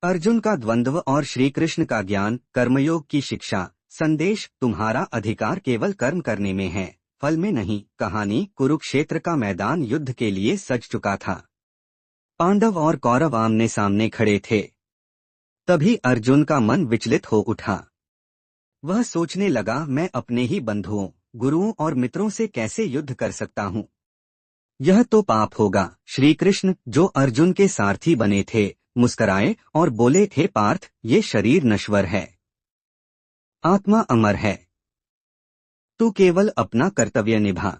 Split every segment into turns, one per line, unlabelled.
अर्जुन का द्वंद्व और श्री कृष्ण का ज्ञान, कर्मयोग की शिक्षा। संदेश: तुम्हारा अधिकार केवल कर्म करने में है, फल में नहीं। कहानी: कुरुक्षेत्र का मैदान युद्ध के लिए सज चुका था। पांडव और कौरव आमने सामने खड़े थे। तभी अर्जुन का मन विचलित हो उठा। वह सोचने लगा, मैं अपने ही बंधुओं, गुरुओं और मित्रों से कैसे युद्ध कर सकता हूँ? यह तो पाप होगा। श्री कृष्ण, जो अर्जुन के सारथी बने थे, मुस्कराए और बोले, हे पार्थ, ये शरीर नश्वर है, आत्मा अमर है। तू केवल अपना कर्तव्य निभा।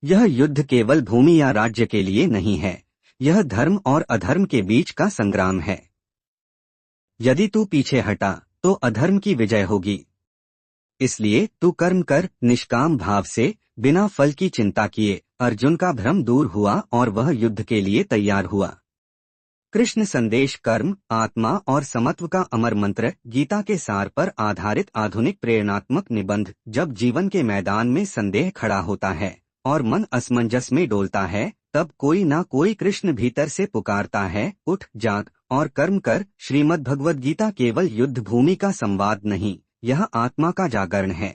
यह युद्ध केवल भूमि या राज्य के लिए नहीं है, यह धर्म और अधर्म के बीच का संग्राम है। यदि तू पीछे हटा तो अधर्म की विजय होगी। इसलिए तू कर्म कर, निष्काम भाव से, बिना फल की चिंता किए। अर्जुन का भ्रम दूर हुआ और वह युद्ध के लिए तैयार हुआ। कृष्ण संदेश: कर्म, आत्मा और समत्व का अमर मंत्र। गीता के सार पर आधारित आधुनिक प्रेरणात्मक निबंध। जब जीवन के मैदान में संदेह खड़ा होता है और मन असमंजस में डोलता है, तब कोई ना कोई कृष्ण भीतर से पुकारता है, उठ, जाग और कर्म कर। श्रीमद् भगवद गीता केवल युद्ध भूमि का संवाद नहीं, यह आत्मा का जागरण है।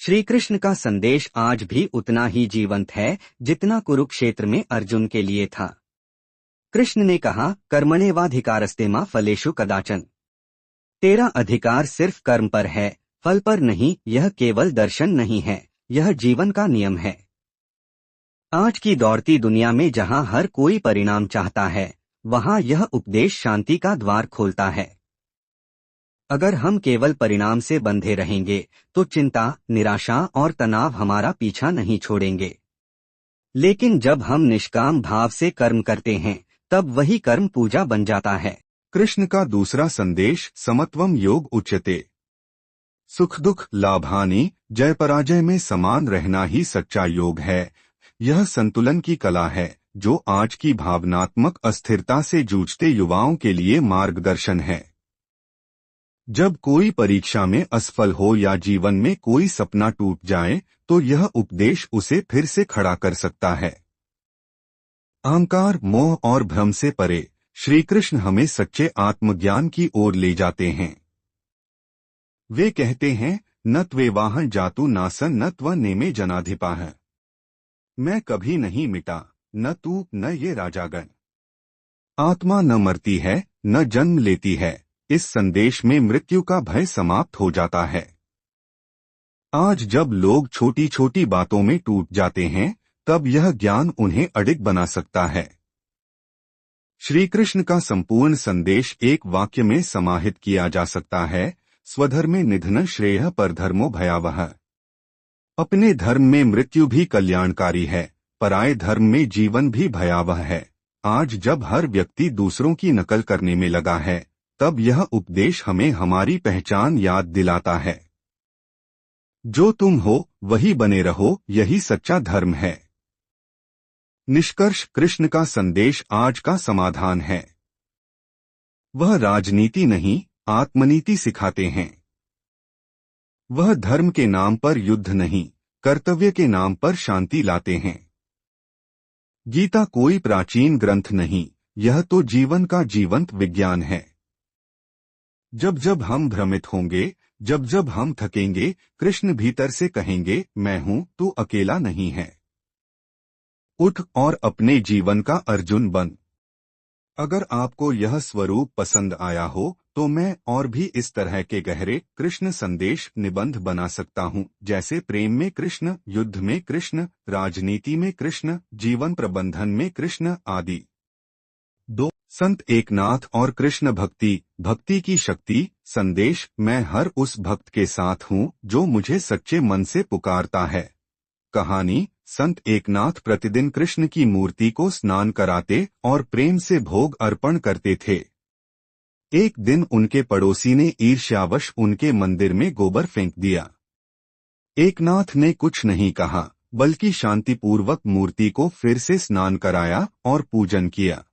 श्री कृष्ण का संदेश आज भी उतना ही जीवंत है जितना कुरुक्षेत्र में अर्जुन के लिए था। कृष्ण ने कहा, कर्मण्येवाधिकारस्ते मा फलेषु कदाचन। तेरा अधिकार सिर्फ कर्म पर है, फल पर नहीं। यह केवल दर्शन नहीं है, यह जीवन का नियम है। आज की दौड़ती दुनिया में जहां हर कोई परिणाम चाहता है, वहां यह उपदेश शांति का द्वार खोलता है। अगर हम केवल परिणाम से बंधे रहेंगे तो चिंता, निराशा और तनाव हमारा पीछा नहीं छोड़ेंगे। लेकिन जब हम निष्काम भाव से कर्म करते हैं, तब वही कर्म पूजा बन जाता है।
कृष्ण का दूसरा संदेश: समत्वम योग उच्यते। सुख दुख लाभानि, जय पराजय में समान रहना ही सच्चा योग है। यह संतुलन की कला है जो आज की भावनात्मक अस्थिरता से जूझते युवाओं के लिए मार्गदर्शन है। जब कोई परीक्षा में असफल हो या जीवन में कोई सपना टूट जाए, तो यह उपदेश उसे फिर से खड़ा कर सकता है। अहंकार, मोह और भ्रम से परे श्री कृष्ण हमें सच्चे आत्मज्ञान की ओर ले जाते हैं। वे कहते हैं, न त्वेवाहं जातु नासन न त्व नेमे जनाधिपाः। मैं कभी नहीं मिटा, न तू न ये राजागण। आत्मा न मरती है, न जन्म लेती है। इस संदेश में मृत्यु का भय समाप्त हो जाता है। आज जब लोग छोटी छोटी बातों में टूट जाते हैं, तब यह ज्ञान उन्हें अडिग बना सकता है। श्री कृष्ण का संपूर्ण संदेश एक वाक्य में समाहित किया जा सकता है: स्वधर्मे निधन श्रेयः परधर्मो भयावह। अपने धर्म में मृत्यु भी कल्याणकारी है, पराये धर्म में जीवन भी भयावह है। आज जब हर व्यक्ति दूसरों की नकल करने में लगा है, तब यह उपदेश हमें हमारी पहचान याद दिलाता है। जो तुम हो वही बने रहो, यही सच्चा धर्म है। निष्कर्ष: कृष्ण का संदेश आज का समाधान है। वह राजनीति नहीं, आत्मनीति सिखाते हैं। वह धर्म के नाम पर युद्ध नहीं, कर्तव्य के नाम पर शांति लाते हैं। गीता कोई प्राचीन ग्रंथ नहीं, यह तो जीवन का जीवंत विज्ञान है। जब जब हम भ्रमित होंगे, जब जब हम थकेंगे, कृष्ण भीतर से कहेंगे, मैं हूं, तू अकेला नहीं है। उठ और अपने जीवन का अर्जुन बन। अगर आपको यह स्वरूप पसंद आया हो, तो मैं और भी इस तरह के गहरे कृष्ण संदेश निबंध बना सकता हूं, जैसे प्रेम में कृष्ण, युद्ध में कृष्ण, राजनीति में कृष्ण, जीवन प्रबंधन में कृष्ण आदि। 2. संत एकनाथ और कृष्ण भक्ति, भक्ति की शक्ति। संदेश: मैं हर उस भक्त के साथ हूँ जो मुझे सच्चे मन से पुकारता है। कहानी: संत एकनाथ प्रतिदिन कृष्ण की मूर्ति को स्नान कराते और प्रेम से भोग अर्पण करते थे। एक दिन उनके पड़ोसी ने ईर्ष्यावश उनके मंदिर में गोबर फेंक दिया। एकनाथ ने कुछ नहीं कहा, बल्कि शांतिपूर्वक मूर्ति को फिर से स्नान कराया और पूजन किया।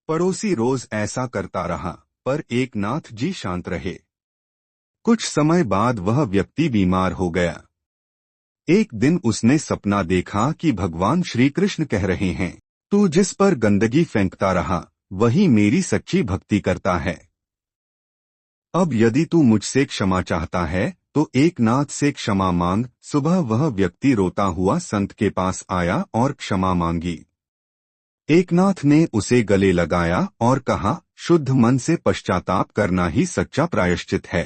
पड़ोसी रोज ऐसा करता रहा, पर एकनाथ जी शांत रहे। कुछ समय बाद वह व्यक्ति बीमार हो गया। एक दिन उसने सपना देखा कि भगवान श्री कृष्ण कह रहे हैं, तू जिस पर गंदगी फेंकता रहा, वही मेरी सच्ची भक्ति करता है। अब यदि तू मुझसे क्षमा चाहता है तो एक नाथ से क्षमा मांग। सुबह वह व्यक्ति रोता हुआ संत के पास आया और क्षमा मांगी। एकनाथ ने उसे गले लगाया और कहा, शुद्ध मन से पश्चाताप करना ही सच्चा प्रायश्चित है।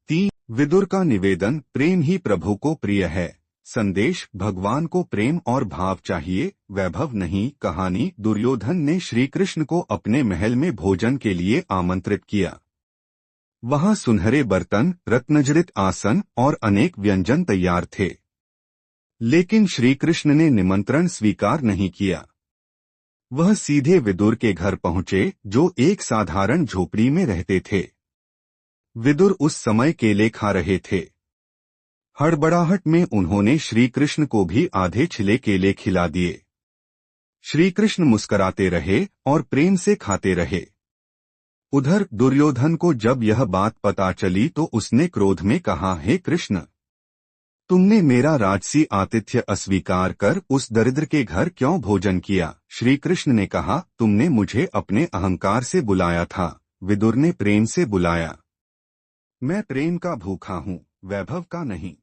3 विदुर का निवेदन, प्रेम ही प्रभु को प्रिय है। संदेश, भगवान को प्रेम और भाव चाहिए, वैभव नहीं। कहानी, दुर्योधन ने श्री कृष्ण को अपने महल में भोजन के लिए आमंत्रित किया। वहां सुनहरे बर्तन, रत्नजड़ित आसन और अनेक व्यंजन तैयार थे, लेकिन श्री कृष्ण ने निमंत्रण स्वीकार नहीं किया। वह सीधे विदुर के घर पहुंचे, जो एक साधारण झोपड़ी में रहते थे। विदुर उस समय केले खा रहे थे। हड़बड़ाहट में उन्होंने श्री कृष्ण को भी आधे छिले केले खिला दिए। श्री कृष्ण मुस्कुराते रहे और प्रेम से खाते रहे। उधर दुर्योधन को जब यह बात पता चली तो उसने क्रोध में कहा, हे कृष्ण, तुमने मेरा राजसी आतिथ्य अस्वीकार कर उस दरिद्र के घर क्यों भोजन किया? श्री कृष्ण ने कहा, तुमने मुझे अपने अहंकार से बुलाया था, विदुर ने प्रेम से बुलाया। मैं प्रेम का भूखा हूँ, वैभव का नहीं।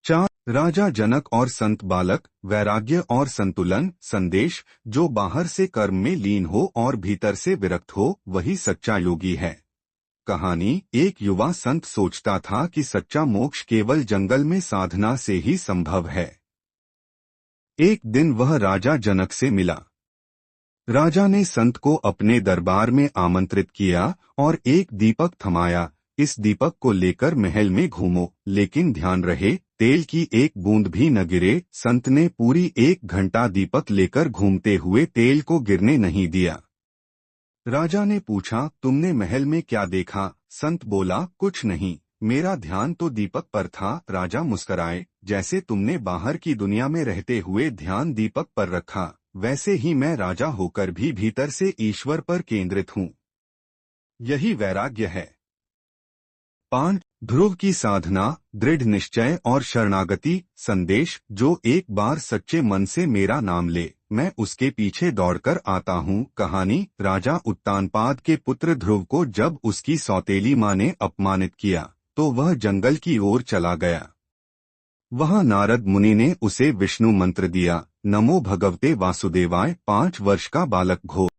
4 राजा जनक और संत बालक, वैराग्य और संतुलन। संदेश, जो बाहर से कर्म में लीन हो और भीतर से विरक्त हो, वही सच्चा योगी है। कहानी, एक युवा संत सोचता था कि सच्चा मोक्ष केवल जंगल में साधना से ही संभव है। एक दिन वह राजा जनक से मिला। राजा ने संत को अपने दरबार में आमंत्रित किया और एक दीपक थमाया। इस दीपक को लेकर महल में घूमो, लेकिन ध्यान रहे तेल की एक बूंद भी न गिरे। संत ने पूरी 1 घंटा दीपक लेकर घूमते हुए तेल को गिरने नहीं दिया। राजा ने पूछा, तुमने महल में क्या देखा? संत बोला, कुछ नहीं, मेरा ध्यान तो दीपक पर था। राजा मुस्कुराए, जैसे तुमने बाहर की दुनिया में रहते हुए ध्यान दीपक पर रखा, वैसे ही मैं राजा होकर भी भीतर से ईश्वर पर केंद्रित हूँ। यही वैराग्य है। 5 ध्रुव की साधना, दृढ़ निश्चय और शरणागति। संदेश, जो एक बार सच्चे मन से मेरा नाम ले, मैं उसके पीछे दौड़कर आता हूँ। कहानी, राजा उत्तानपाद के पुत्र ध्रुव को जब उसकी सौतेली माँ ने अपमानित किया तो वह जंगल की ओर चला गया। वहां नारद मुनि ने उसे विष्णु मंत्र दिया, नमो भगवते वासुदेवाय। 5 वर्ष का बालक घोर